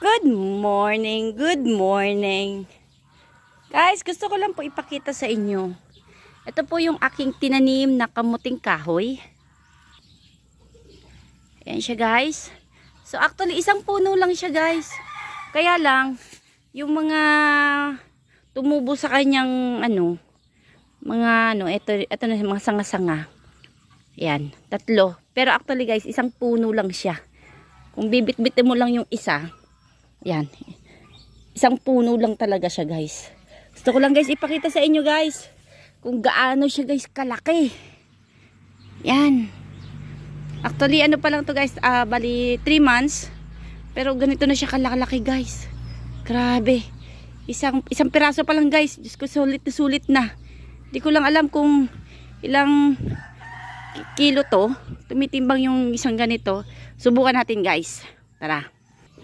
Good morning, good morning. Guys, gusto ko lang po ipakita sa inyo. Ito po yung aking tinanim na kamuting kahoy. Ayan siya guys. So actually isang puno lang siya guys. Kaya lang, yung mga tumubo sa kanyang ito na mga sanga-sanga. Ayan, 3. Pero actually guys, isang puno lang siya. Kung bibit-bitin mo lang yung isa, yan. Isang puno lang talaga siya guys. Gusto ko lang guys ipakita sa inyo guys kung gaano siya guys kalaki. Yan. Actually ano pa lang to guys, bali 3 months. Pero ganito na siya kalaki guys. Grabe. Isang piraso pa lang guys. Diyos ko, sulit na. Hindi ko lang alam kung ilang kilo to. Tumitimbang yung isang ganito. Subukan natin guys. Tara.